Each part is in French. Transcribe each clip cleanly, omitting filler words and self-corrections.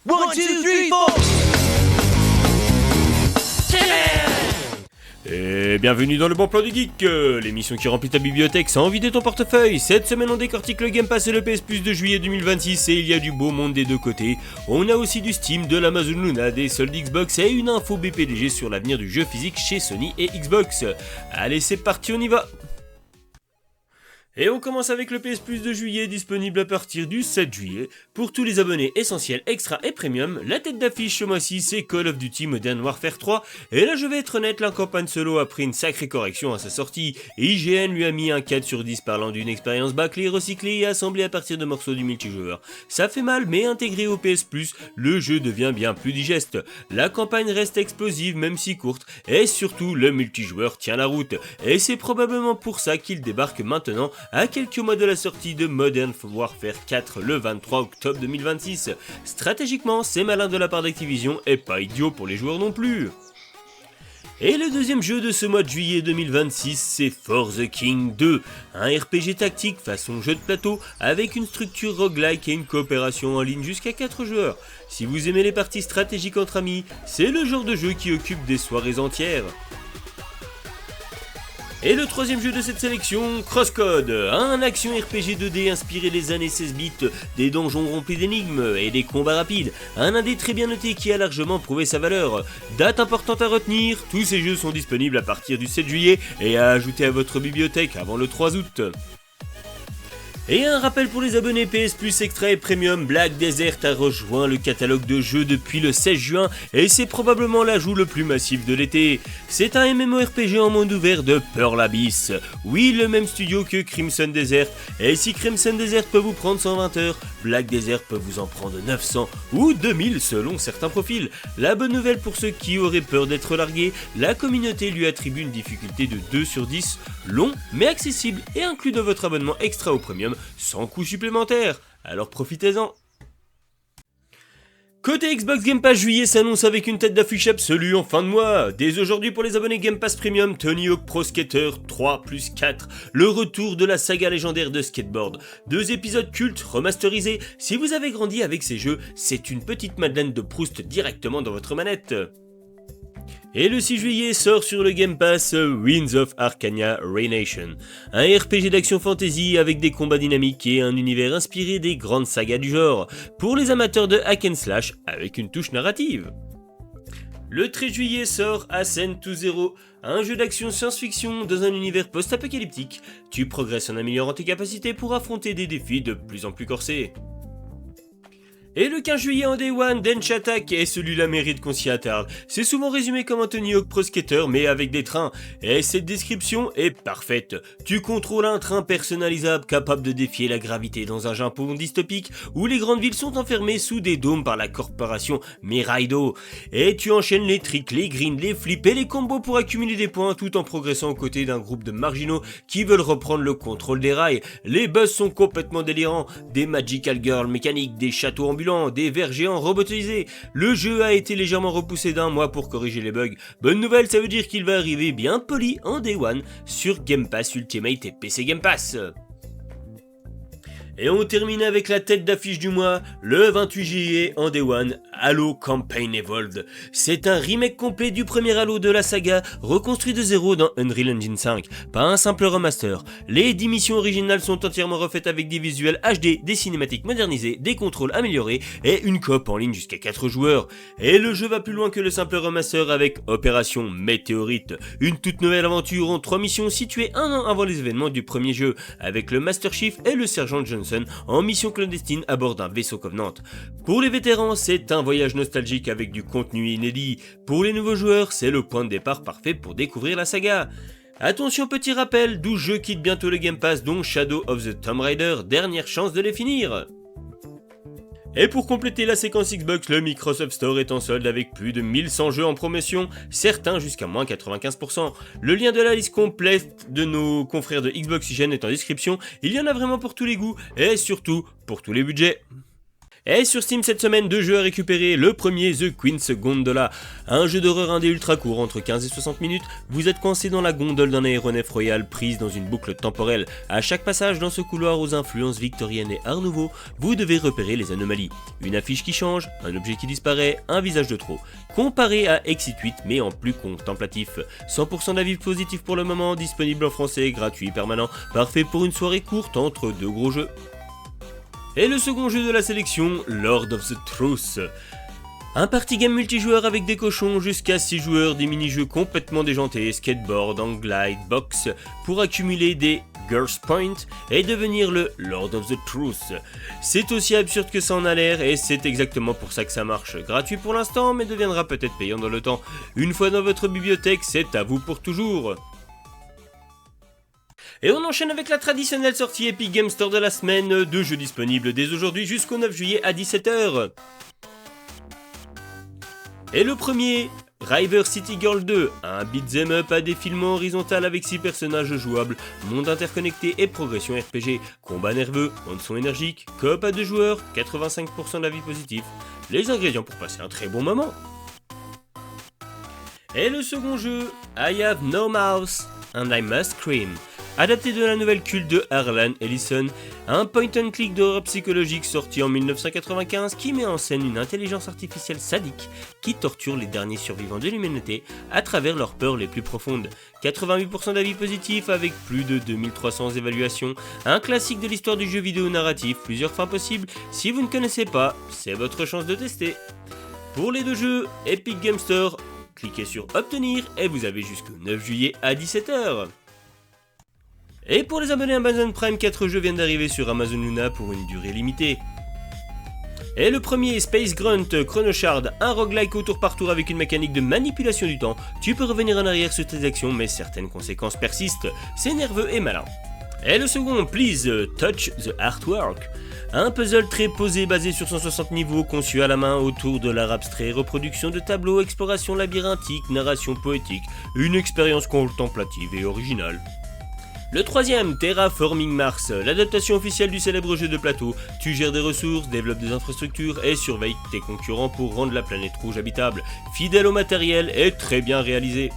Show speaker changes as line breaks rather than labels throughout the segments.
One, two, three, four.
Et bienvenue dans le bon plan du geek, l'émission qui remplit ta bibliothèque sans vider ton portefeuille. Cette semaine on décortique le Game Pass et le PS Plus de juillet 2026 et il y a du beau monde des deux côtés. On a aussi du Steam, de l'Amazon Luna, des soldes Xbox et une info BPDG sur l'avenir du jeu physique chez Sony et Xbox. Allez c'est parti, on y va. Et on commence avec le PS Plus de juillet, disponible à partir du 7 juillet. Pour tous les abonnés essentiels, extra et premium, la tête d'affiche ce mois-ci c'est Call of Duty Modern Warfare 3. Et là je vais être honnête, la campagne solo a pris une sacrée correction à sa sortie. Et IGN lui a mis un 4 sur 10 parlant d'une expérience bâclée, recyclée et assemblée à partir de morceaux du multijoueur. Ça fait mal, mais intégré au PS Plus, le jeu devient bien plus digeste. La campagne reste explosive même si courte, et surtout le multijoueur tient la route. Et c'est probablement pour ça qu'il débarque maintenant à quelques mois de la sortie de Modern Warfare 4 le 23 octobre 2026. Stratégiquement, c'est malin de la part d'Activision et pas idiot pour les joueurs non plus. Et le deuxième jeu de ce mois de juillet 2026, c'est For the King 2, un RPG tactique façon jeu de plateau avec une structure roguelike et une coopération en ligne jusqu'à 4 joueurs. Si vous aimez les parties stratégiques entre amis, c'est le genre de jeu qui occupe des soirées entières. Et le troisième jeu de cette sélection, Crosscode, un action RPG 2D inspiré des années 16 bits, des donjons remplis d'énigmes et des combats rapides, un indé très bien noté qui a largement prouvé sa valeur. Date importante à retenir, tous ces jeux sont disponibles à partir du 7 juillet et à ajouter à votre bibliothèque avant le 3 août. Et un rappel pour les abonnés PS Plus Extra et Premium, Black Desert a rejoint le catalogue de jeux depuis le 16 juin et c'est probablement l'ajout le plus massif de l'été. C'est un MMORPG en monde ouvert de Pearl Abyss. Oui, le même studio que Crimson Desert. Et si Crimson Desert peut vous prendre 120 heures, Black Desert peut vous en prendre 900 ou 2000 selon certains profils. La bonne nouvelle pour ceux qui auraient peur d'être largués, la communauté lui attribue une difficulté de 2 sur 10, long mais accessible et inclus dans votre abonnement Extra ou Premium sans coût supplémentaire, alors profitez-en. Côté Xbox Game Pass, juillet s'annonce avec une tête d'affiche absolue en fin de mois. Dès aujourd'hui pour les abonnés Game Pass Premium, Tony Hawk Pro Skater 3+4, le retour de la saga légendaire de skateboard. 2 épisodes cultes remasterisés. Si vous avez grandi avec ces jeux, c'est une petite Madeleine de Proust directement dans votre manette. Et le 6 juillet sort sur le Game Pass Winds of Arcania Reignition, un RPG d'action fantasy avec des combats dynamiques et un univers inspiré des grandes sagas du genre, pour les amateurs de hack and slash avec une touche narrative. Le 13 juillet sort Ascent to Zero, un jeu d'action science-fiction dans un univers post-apocalyptique. Tu progresses en améliorant tes capacités pour affronter des défis de plus en plus corsés. Et le 15 juillet en Day One, Dench Attack, et celui-là mérite qu'on s'y attarde. C'est souvent résumé comme un Tony Hawk Pro Skater mais avec des trains. Et cette description est parfaite. Tu contrôles un train personnalisable capable de défier la gravité dans un Japon dystopique où les grandes villes sont enfermées sous des dômes par la corporation Miraido. Et tu enchaînes les tricks, les greens, les flips et les combos pour accumuler des points tout en progressant aux côtés d'un groupe de marginaux qui veulent reprendre le contrôle des rails. Les buzz sont complètement délirants. Des Magical Girls mécaniques, des châteaux ambulants, des vers géants robotisés. Le jeu a été légèrement repoussé d'un mois pour corriger les bugs. Bonne nouvelle, ça veut dire qu'il va arriver bien poli en Day One sur Game Pass Ultimate et PC Game Pass. Et on termine avec la tête d'affiche du mois, le 28 juillet en Day One, Halo Campaign Evolved. C'est un remake complet du premier Halo de la saga, reconstruit de zéro dans Unreal Engine 5, pas un simple remaster. Les 10 missions originales sont entièrement refaites avec des visuels HD, des cinématiques modernisées, des contrôles améliorés et une coop en ligne jusqu'à 4 joueurs. Et le jeu va plus loin que le simple remaster avec Opération Météorite, une toute nouvelle aventure en 3 missions situées un an avant les événements du premier jeu, avec le Master Chief et le Sergent Johnson en mission clandestine à bord d'un vaisseau Covenant. Pour les vétérans, c'est un voyage nostalgique avec du contenu inédit. Pour les nouveaux joueurs, c'est le point de départ parfait pour découvrir la saga. Attention, petit rappel, 12 jeux quittent bientôt le Game Pass, dont Shadow of the Tomb Raider, dernière chance de les finir. Et pour compléter la séquence Xbox, le Microsoft Store est en solde avec plus de 1100 jeux en promotion, certains jusqu'à moins 95%. Le lien de la liste complète de nos confrères de Xboxygène est en description, il y en a vraiment pour tous les goûts et surtout pour tous les budgets. Et sur Steam cette semaine, 2 jeux à récupérer. Le premier, The Queen's Gondola, un jeu d'horreur indé ultra court entre 15 et 60 minutes. Vous êtes coincé dans la gondole d'un aéronef royal prise dans une boucle temporelle. À chaque passage dans ce couloir aux influences victoriennes et Art Nouveau, vous devez repérer les anomalies. Une affiche qui change, un objet qui disparaît, un visage de trop. Comparé à Exit 8 mais en plus contemplatif. 100% d'avis positifs pour le moment, disponible en français, gratuit, permanent, parfait pour une soirée courte entre 2 gros jeux. Et le second jeu de la sélection, Lord of the Truth. Un party game multijoueur avec des cochons jusqu'à 6 joueurs, des mini-jeux complètement déjantés, skateboard, hang glide, box, pour accumuler des Girls Point et devenir le Lord of the Truth. C'est aussi absurde que ça en a l'air et c'est exactement pour ça que ça marche. Gratuit pour l'instant mais deviendra peut-être payant dans le temps. Une fois dans votre bibliothèque, c'est à vous pour toujours. Et on enchaîne avec la traditionnelle sortie Epic Games Store de la semaine, 2 jeux disponibles dès aujourd'hui jusqu'au 9 juillet à 17h. Et le premier, River City Girl 2, un beat'em up à défilement horizontal avec 6 personnages jouables, monde interconnecté et progression RPG, combat nerveux, bande son énergique, coop à 2 joueurs, 85% d'avis positifs, les ingrédients pour passer un très bon moment. Et le second jeu, I Have No Mouth and I Must Scream. Adapté de la nouvelle culte de Harlan Ellison, un point-and-click d'horreur psychologique sorti en 1995 qui met en scène une intelligence artificielle sadique qui torture les derniers survivants de l'humanité à travers leurs peurs les plus profondes. 88% d'avis positifs avec plus de 2300 évaluations, un classique de l'histoire du jeu vidéo narratif, plusieurs fins possibles, si vous ne connaissez pas, c'est votre chance de tester. Pour les 2 jeux, Epic Games Store, cliquez sur Obtenir et vous avez jusqu'au 9 juillet à 17h. Et pour les abonnés Amazon Prime, 4 jeux viennent d'arriver sur Amazon Luna pour une durée limitée. Et le premier est Space Grunt Chrono Shard, un roguelike au tour par tour avec une mécanique de manipulation du temps. Tu peux revenir en arrière sur tes actions mais certaines conséquences persistent, c'est nerveux et malin. Et le second, Please Touch the Artwork. Un puzzle très posé basé sur 160 niveaux conçu à la main autour de l'art abstrait, reproduction de tableaux, exploration labyrinthique, narration poétique, une expérience contemplative et originale. Le troisième, Terraforming Mars, l'adaptation officielle du célèbre jeu de plateau. Tu gères des ressources, développes des infrastructures et surveilles tes concurrents pour rendre la planète rouge habitable. Fidèle au matériel et très bien réalisé.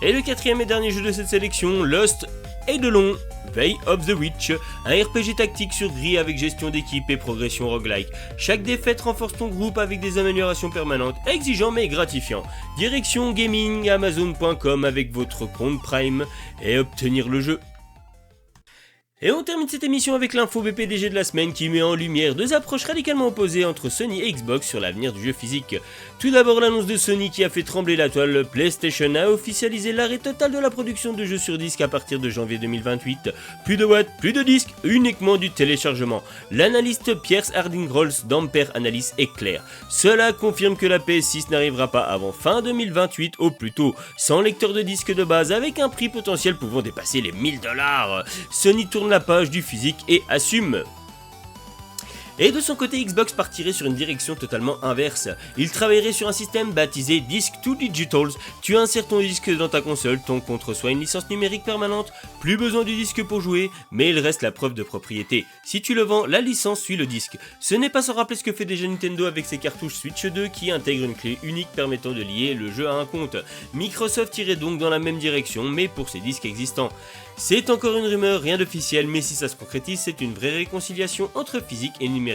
Et le quatrième et dernier jeu de cette sélection, Lost et de long, Way of the Witch, un RPG tactique sur grille avec gestion d'équipe et progression roguelike. Chaque défaite renforce ton groupe avec des améliorations permanentes, exigeant mais gratifiant. Direction gaming amazon.com avec votre compte Prime et obtenir le jeu. Et on termine cette émission avec l'info BPDG de la semaine qui met en lumière 2 approches radicalement opposées entre Sony et Xbox sur l'avenir du jeu physique. Tout d'abord l'annonce de Sony qui a fait trembler la toile. PlayStation a officialisé l'arrêt total de la production de jeux sur disque à partir de janvier 2028. Plus de watts, plus de disques, uniquement du téléchargement. L'analyste Piers Harding-Rolls d'Ampere Analysis est clair. Cela confirme que la PS6 n'arrivera pas avant fin 2028 au plus tôt, sans lecteur de disque de base avec un prix potentiel pouvant dépasser les $1000. Sony tourne la page du physique et assume. Et de son côté, Xbox partirait sur une direction totalement inverse. Il travaillerait sur un système baptisé Disc to Digitals. Tu insères ton disque dans ta console, ton compte reçoit une licence numérique permanente, plus besoin du disque pour jouer, mais il reste la preuve de propriété. Si tu le vends, la licence suit le disque. Ce n'est pas sans rappeler ce que fait déjà Nintendo avec ses cartouches Switch 2 qui intègrent une clé unique permettant de lier le jeu à un compte. Microsoft irait donc dans la même direction, mais pour ses disques existants. C'est encore une rumeur, rien d'officiel, mais si ça se concrétise, c'est une vraie réconciliation entre physique et numérique.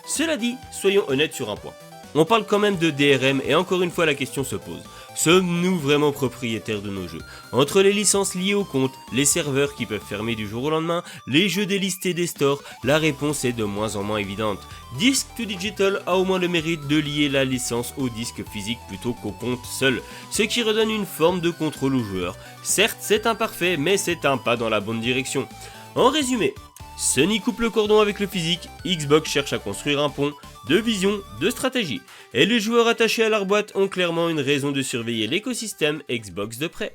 Cela dit, soyons honnêtes sur un point. On parle quand même de DRM et encore une fois la question se pose. Sommes-nous vraiment propriétaires de nos jeux? Entre les licences liées au compte, les serveurs qui peuvent fermer du jour au lendemain, les jeux délistés des stores, la réponse est de moins en moins évidente. Disc to Digital a au moins le mérite de lier la licence au disque physique plutôt qu'au compte seul, ce qui redonne une forme de contrôle aux joueurs. Certes, c'est imparfait, mais c'est un pas dans la bonne direction. En résumé, Sony coupe le cordon avec le physique, Xbox cherche à construire un pont, de vision, de stratégie. Et les joueurs attachés à leur boîte ont clairement une raison de surveiller l'écosystème Xbox de près.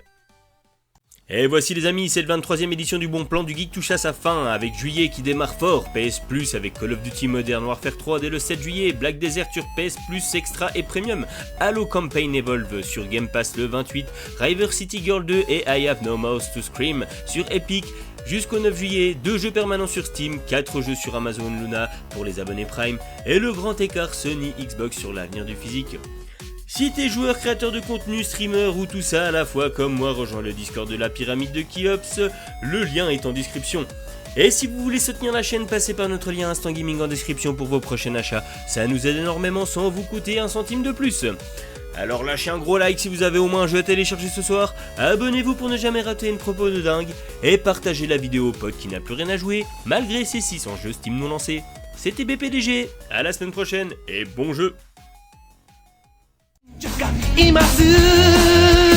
Et voici les amis, cette 23e édition du Bon Plan du Geek touche à sa fin, avec juillet qui démarre fort, PS Plus avec Call of Duty Modern Warfare 3 dès le 7 juillet, Black Desert sur PS Plus Extra et Premium, Halo Campaign Evolve sur Game Pass le 28, River City Girl 2 et I Have No Mouth to Scream sur Epic, Jusqu'au 9 juillet, 2 jeux permanents sur Steam, 4 jeux sur Amazon Luna pour les abonnés Prime et le grand écart Sony Xbox sur l'avenir du physique. Si t'es joueur, créateur de contenu, streamer ou tout ça à la fois comme moi, rejoins le Discord de la pyramide de Kiops, le lien est en description. Et si vous voulez soutenir la chaîne, passez par notre lien Instant Gaming en description pour vos prochains achats, ça nous aide énormément sans vous coûter un centime de plus. Alors lâchez un gros like si vous avez au moins un jeu à télécharger ce soir, abonnez-vous pour ne jamais rater une propos de dingue, et partagez la vidéo au pote qui n'a plus rien à jouer, malgré ses 600 jeux Steam non lancés. C'était BPDG, à la semaine prochaine, et bon jeu.
今す